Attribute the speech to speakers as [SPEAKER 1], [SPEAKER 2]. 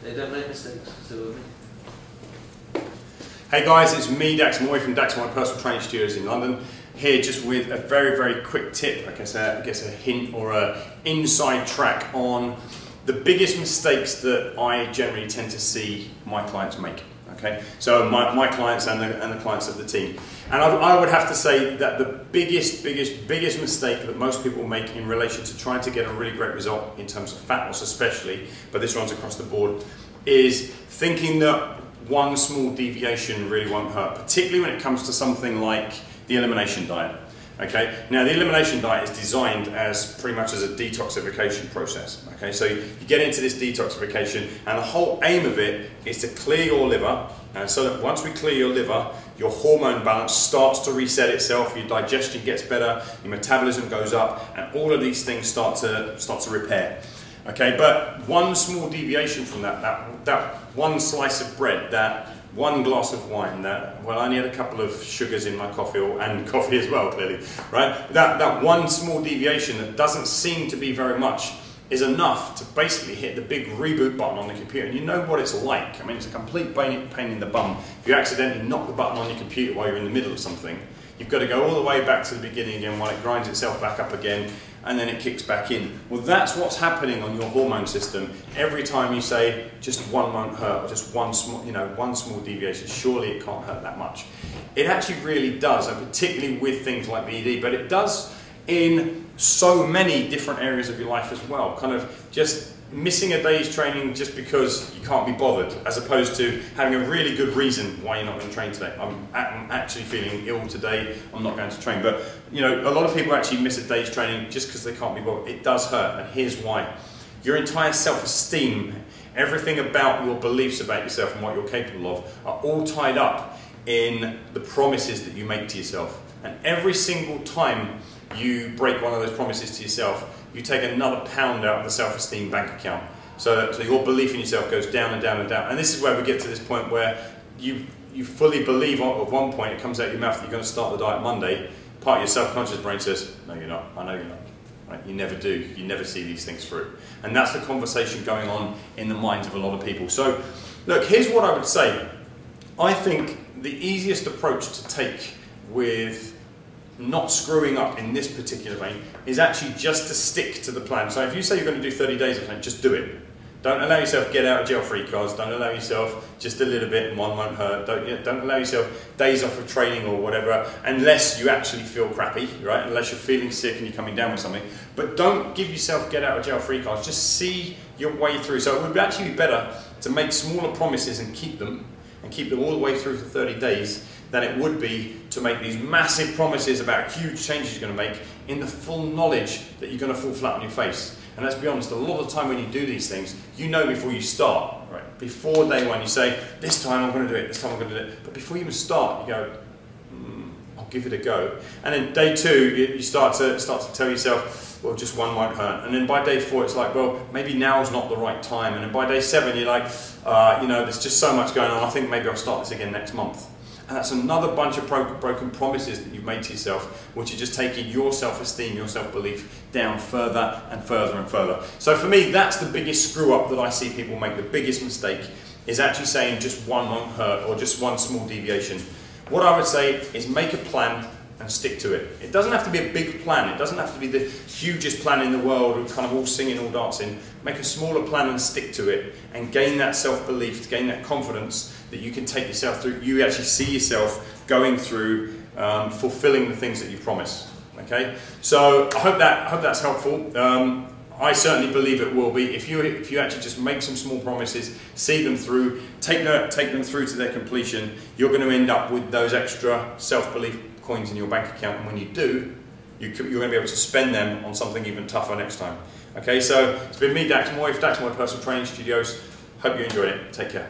[SPEAKER 1] They don't make mistakes, so will me.
[SPEAKER 2] Hey guys, it's me, Dax Moy from Dax Moy Personal Training Studios in London. Here just with a very quick tip, I guess a hint or an inside track on the biggest mistakes that I generally tend to see my clients make. Okay, so my clients and the clients of the team. And I would have to say that the biggest mistake that most people make in relation to trying to get a really great result in terms of fat loss especially, but this runs across the board, is thinking that one small deviation really won't hurt, particularly when it comes to something like the elimination diet. Okay, now the elimination diet is designed as pretty much as a detoxification process. Okay, so you get into this detoxification and the whole aim of it is to clear your liver, and so that once we clear your liver, your hormone balance starts to reset itself, your digestion gets better, your metabolism goes up, and all of these things start to repair. Okay, but one small deviation from that one slice of bread, that one glass of wine, well, I only had a couple of sugars in my coffee, and coffee as well, clearly, right? That one small deviation that doesn't seem to be very much is enough to basically hit the big reboot button on the computer. And you know what it's like. I mean, it's a complete pain in the bum. If you accidentally knock the button on your computer while you're in the middle of something, you've got to go all the way back to the beginning again while it grinds itself back up again, and then it kicks back in. Well, that's what's happening on your hormone system every time you say just one won't hurt, or just one small deviation. Surely it can't hurt that much. It actually really does, and particularly with things like BED, but it does in so many different areas of your life as well. Kind of just missing a day's training just because you can't be bothered, as opposed to having a really good reason why you're not going to train today. I'm actually feeling ill today, I'm not going to train. But you know, a lot of people actually miss a day's training just because they can't be bothered. It does hurt, and here's why. Your entire self-esteem, everything about your beliefs about yourself and what you're capable of, are all tied up in the promises that you make to yourself. And every single time you break one of those promises to yourself, you take another pound out of the self-esteem bank account. So your belief in yourself goes down and down and down. And this is where we get to this point where you fully believe at one point, it comes out of your mouth that you're going to start the diet Monday. Part of your subconscious brain says, no you're not, I know you're not. Right? You never do, you never see these things through. And that's the conversation going on in the minds of a lot of people. So look, here's what I would say. I think the easiest approach to take with not screwing up in this particular vein is actually just to stick to the plan. So if you say you're going to do 30 days of something, just do it. Don't allow yourself get out of jail free cards. Don't allow yourself just a little bit and one won't hurt. Don't allow yourself days off of training or whatever, unless you actually feel crappy, right? Unless you're feeling sick and you're coming down with something. But don't give yourself get out of jail free cards. Just see your way through. So it would actually be better to make smaller promises and keep them all the way through for 30 days than it would be to make these massive promises about huge changes you're going to make in the full knowledge that you're going to fall flat on your face. And let's be honest, a lot of the time when you do these things, you know before you start, right? Before day one, you say, this time I'm going to do it, this time I'm going to do it. But before you even start, you go, I'll give it a go. And then day two, you start to tell yourself, well, just one won't hurt. And then by day four, it's like, well, maybe now's not the right time. And then by day seven, you're like, you know, there's just so much going on. I think maybe I'll start this again next month. And that's another bunch of broken promises that you've made to yourself, which are just taking your self-esteem, your self-belief down further and further and further. So for me, that's the biggest screw-up that I see people make. The biggest mistake is actually saying just one won't hurt or just one small deviation. What I would say is make a plan and stick to it. It doesn't have to be a big plan. It doesn't have to be the hugest plan in the world, kind of all singing, all dancing. Make a smaller plan and stick to it, and gain that self-belief, gain that confidence that you can take yourself through. You actually see yourself going through, fulfilling the things that you promise. Okay, so I hope that's helpful. I certainly believe it will be. If you actually just make some small promises, see them through, take them through to their completion, you're going to end up with those extra self-belief coins in your bank account, and when you do, you're going to be able to spend them on something even tougher next time. Okay, so it's been me, Dax Moy, for Dax Moy Personal Training Studios. Hope you enjoyed it. Take care.